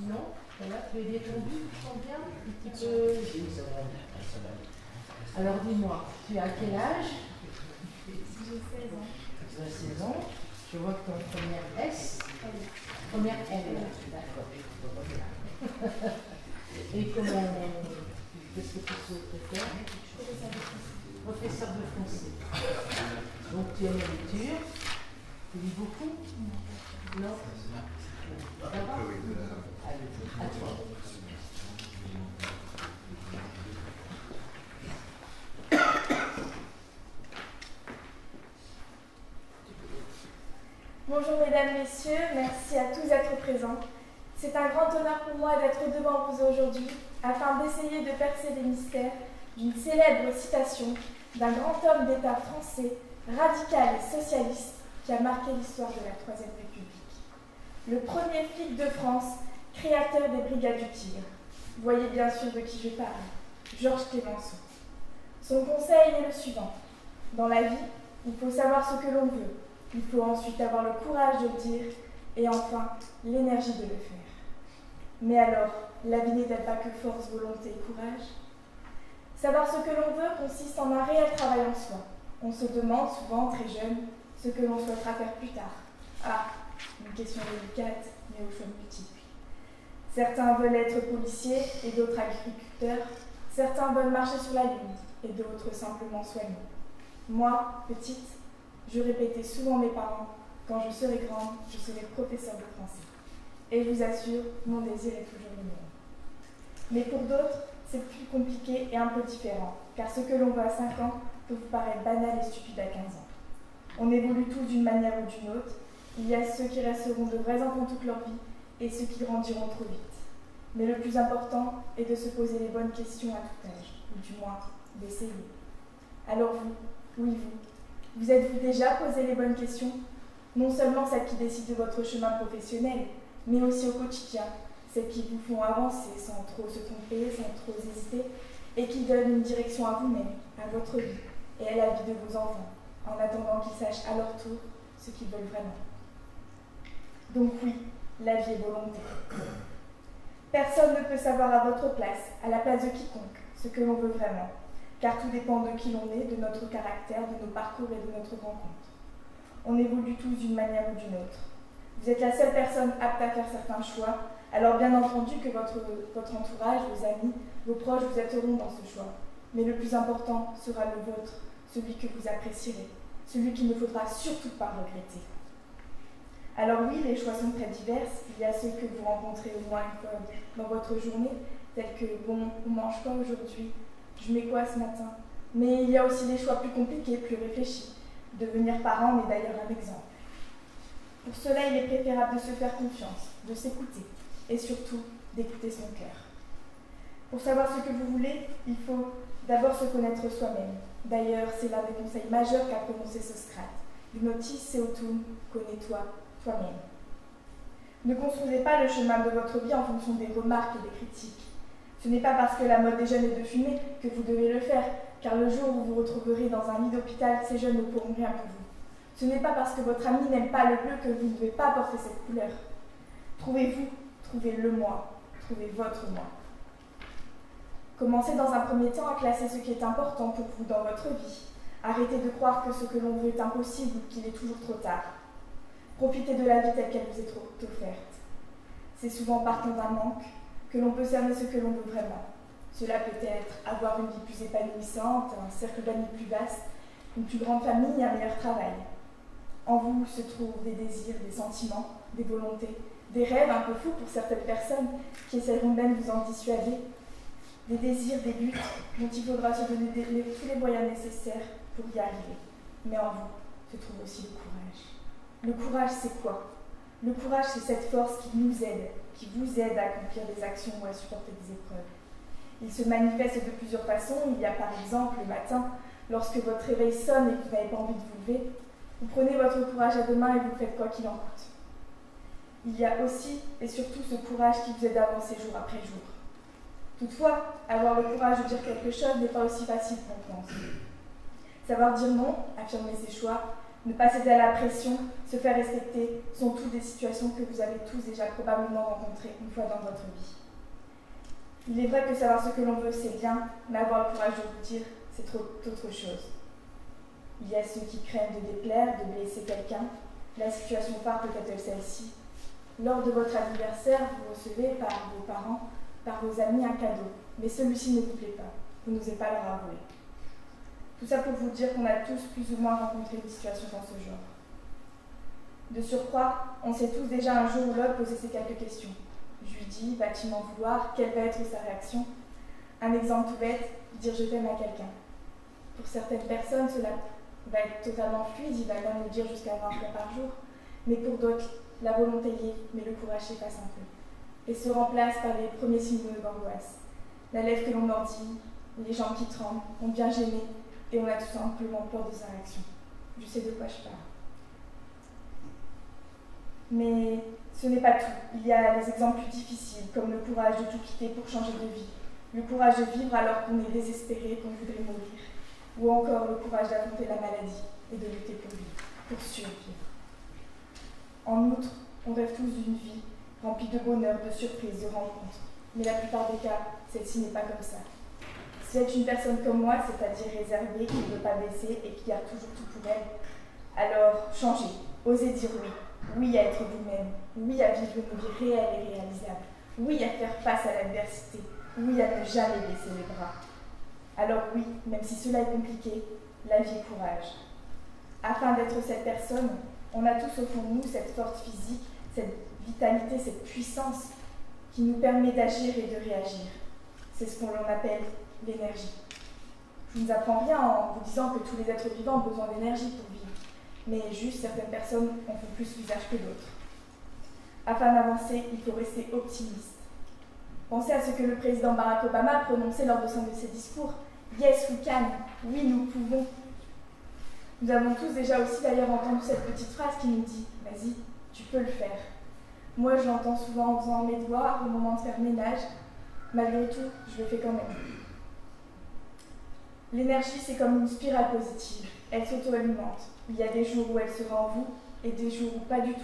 Non, voilà, tu es détendu, tu sens bien, un petit peu. Alors dis-moi, tu as quel âge? J'ai 16 ans. Tu as 16 ans. Je vois que tu es en première S. Première L, d'accord. Et comment, qu'est-ce que tu souhaites faire? Professeur de français. Donc tu aimes la lecture? Tu lis beaucoup? Non. Ça va? Allez, à toi. Bonjour mesdames, messieurs, merci à tous d'être présents. C'est un grand honneur pour moi d'être devant vous aujourd'hui afin d'essayer de percer les mystères d'une célèbre citation d'un grand homme d'État français, radical et socialiste qui a marqué l'histoire de la Troisième République. Le premier flic de France, créateur des Brigades du Tigre. Vous voyez bien sûr de qui je parle, Georges Clemenceau. Son conseil est le suivant. Dans la vie, il faut savoir ce que l'on veut. Il faut ensuite avoir le courage de le dire et enfin l'énergie de le faire. Mais alors, la vie n'est-elle pas que force, volonté et courage? Savoir ce que l'on veut consiste en un réel travail en soi. On se demande souvent, très jeune, ce que l'on souhaitera faire plus tard. Ah, une question délicate, mais au choix multiple. Certains veulent être policiers et d'autres agriculteurs. Certains veulent marcher sur la lune et d'autres simplement soigner. Moi, petite, je répétais souvent mes parents, quand je serai grande, je serai professeur de français. Et je vous assure, mon désir est toujours le même. Mais pour d'autres, c'est plus compliqué et un peu différent, car ce que l'on veut à 5 ans peut vous paraître banal et stupide à 15 ans. On évolue tous d'une manière ou d'une autre. Il y a ceux qui resteront de vrais enfants toute leur vie et ceux qui grandiront trop vite. Mais le plus important est de se poser les bonnes questions à tout âge, ou du moins d'essayer. Alors vous, oui vous êtes-vous déjà posé les bonnes questions? Non seulement celles qui décident de votre chemin professionnel, mais aussi au quotidien, celles qui vous font avancer sans trop se tromper, sans trop hésiter, et qui donnent une direction à vous-même, à votre vie et à la vie de vos enfants, en attendant qu'ils sachent à leur tour ce qu'ils veulent vraiment. Donc oui, la vie est volonté. Personne ne peut savoir à votre place, à la place de quiconque, ce que l'on veut vraiment, car tout dépend de qui l'on est, de notre caractère, de nos parcours et de notre rencontre. On évolue tous d'une manière ou d'une autre. Vous êtes la seule personne apte à faire certains choix, alors bien entendu que votre entourage, vos amis, vos proches vous aideront dans ce choix. Mais le plus important sera le vôtre, celui que vous apprécierez, celui qu'il ne faudra surtout pas regretter. Alors oui, les choix sont très divers. Il y a ceux que vous rencontrez au moins une fois dans votre journée, tels que « bon, on mange quoi aujourd'hui ? Je mets quoi ce matin ?» Mais il y a aussi des choix plus compliqués, plus réfléchis. Devenir parent est d'ailleurs un exemple. Pour cela, il est préférable de se faire confiance, de s'écouter et surtout d'écouter son cœur. Pour savoir ce que vous voulez, il faut d'abord se connaître soi-même. D'ailleurs, c'est l'un des conseils majeurs qu'a prononcé Socrate. Gnotis seautum, connais-toi toi-même. Ne construisez pas le chemin de votre vie en fonction des remarques et des critiques. Ce n'est pas parce que la mode des jeunes est de fumer que vous devez le faire, car le jour où vous vous retrouverez dans un lit d'hôpital, ces jeunes ne pourront rien pour vous. Ce n'est pas parce que votre ami n'aime pas le bleu que vous ne devez pas porter cette couleur. Trouvez-vous, trouvez le moi, trouvez votre moi. Commencez dans un premier temps à classer ce qui est important pour vous dans votre vie. Arrêtez de croire que ce que l'on veut est impossible ou qu'il est toujours trop tard. Profitez de la vie telle qu'elle vous est offerte. C'est souvent partant d'un manque que l'on peut cerner ce que l'on veut vraiment. Cela peut être avoir une vie plus épanouissante, un cercle d'amis plus vaste, une plus grande famille et un meilleur travail. En vous se trouvent des désirs, des sentiments, des volontés, des rêves un peu fous pour certaines personnes qui essaieront même de vous en dissuader, des désirs, des buts dont il faudra se donner tous les moyens nécessaires pour y arriver. Mais en vous se trouve aussi le courage. Le courage, c'est quoi? Le courage, c'est cette force qui nous aide, qui vous aide à accomplir des actions ou à supporter des épreuves. Il se manifeste de plusieurs façons. Il y a par exemple le matin, lorsque votre réveil sonne et que vous n'avez pas envie de vous lever, vous prenez votre courage à deux mains et vous faites quoi qu'il en coûte. Il y a aussi et surtout ce courage qui vous aide à avancer jour après jour. Toutefois, avoir le courage de dire quelque chose n'est pas aussi facile qu'on pense. Savoir dire non, affirmer ses choix, ne pas céder à la pression, se faire respecter, sont toutes des situations que vous avez tous déjà probablement rencontrées une fois dans votre vie. Il est vrai que savoir ce que l'on veut, c'est bien, mais avoir le courage de vous dire, c'est trop autre chose. Il y a ceux qui craignent de déplaire, de blesser quelqu'un. La situation phare peut être celle-ci. Lors de votre anniversaire, vous recevez par vos parents, par vos amis un cadeau, mais celui-ci ne vous plaît pas. Vous n'osez pas leur avouer. Tout ça pour vous dire qu'on a tous plus ou moins rencontré des situations dans ce genre. De surcroît, on s'est tous déjà un jour ou l'autre posé ces quelques questions. Je lui dis, va-t-il m'en vouloir? Quelle va être sa réaction? Un exemple tout bête, dire je t'aime à quelqu'un. Pour certaines personnes, cela va être totalement fluide, il va même le dire jusqu'à 20 fois par jour. Mais pour d'autres, la volonté y est, mais le courage s'efface un peu. Et se remplace par les premiers signes d'angoisse. La lèvre que l'on mordille, les jambes qui tremblent, on bien gêné, et on a tout simplement peur de sa réaction. Je sais de quoi je parle. Mais ce n'est pas tout. Il y a les exemples plus difficiles, comme le courage de tout quitter pour changer de vie, le courage de vivre alors qu'on est désespéré, qu'on voudrait mourir, ou encore le courage d'affronter la maladie et de lutter pour vivre, pour survivre. En outre, on rêve tous d'une vie remplie de bonheur, de surprises, de rencontres. Mais la plupart des cas, celle-ci n'est pas comme ça. Si vous êtes une personne comme moi, c'est-à-dire réservée, qui ne veut pas baisser et qui garde toujours tout pour elle, alors changez, osez dire oui. Oui à être vous-même, oui à vivre une vie réelle et réalisable, oui à faire face à l'adversité, oui à ne jamais baisser les bras. Alors oui, même si cela est compliqué, la vie est courage. Afin d'être cette personne, on a tous au fond de nous cette force physique, cette vitalité, cette puissance qui nous permet d'agir et de réagir. C'est ce qu'on appelle l'énergie. Je ne vous apprends rien en vous disant que tous les êtres vivants ont besoin d'énergie pour vivre, mais juste certaines personnes en font plus usage que d'autres. Afin d'avancer, il faut rester optimiste. Pensez à ce que le président Barack Obama prononçait lors de ses discours. Yes, we can. Oui, nous pouvons. Nous avons tous déjà aussi d'ailleurs entendu cette petite phrase qui nous dit « Vas-y, tu peux le faire ». Moi, je l'entends souvent en faisant mes devoirs, au moment de faire ménage. Malgré tout, je le fais quand même. L'énergie, c'est comme une spirale positive. Elle s'auto-alimente. Il y a des jours où elle sera en vous et des jours où pas du tout.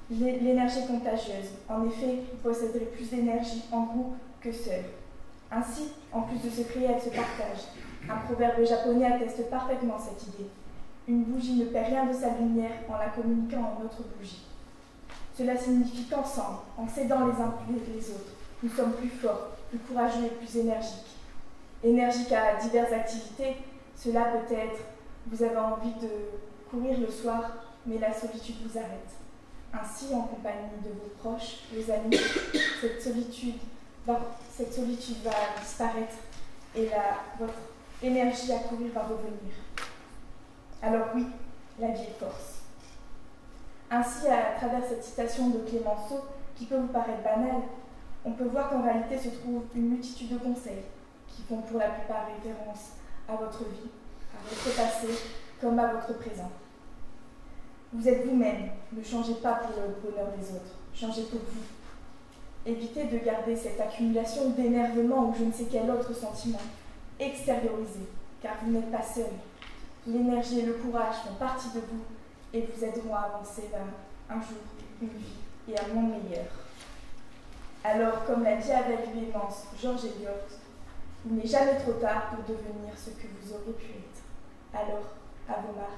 L'énergie est contagieuse. En effet, vous posséderez plus d'énergie en groupe que seul. Ainsi, en plus de se créer, elle se partage. Un proverbe japonais atteste parfaitement cette idée. Une bougie ne perd rien de sa lumière en la communiquant à une autre bougie. Cela signifie qu'ensemble, en s'aidant les uns les autres, nous sommes plus forts, plus courageux et plus énergiques. Énergiques à diverses activités, cela peut être, vous avez envie de courir le soir, mais la solitude vous arrête. Ainsi, en compagnie de vos proches, vos amis, cette solitude va disparaître et votre énergie à courir va revenir. Alors oui, la vie est force. Ainsi, à travers cette citation de Clémenceau, qui peut vous paraître banale, on peut voir qu'en réalité se trouve une multitude de conseils qui font pour la plupart référence à votre vie, à votre passé, comme à votre présent. Vous êtes vous-même, ne changez pas pour le bonheur des autres, changez pour vous. Évitez de garder cette accumulation d'énervement ou je ne sais quel autre sentiment. Extériorisez, car vous n'êtes pas seul. L'énergie et le courage font partie de vous et vous aideront à avancer vers un jour, une vie et un monde meilleur. Alors, comme l'a dit avec véhémence George Eliot, il n'est jamais trop tard pour devenir ce que vous aurez pu être. Alors, à vos marques.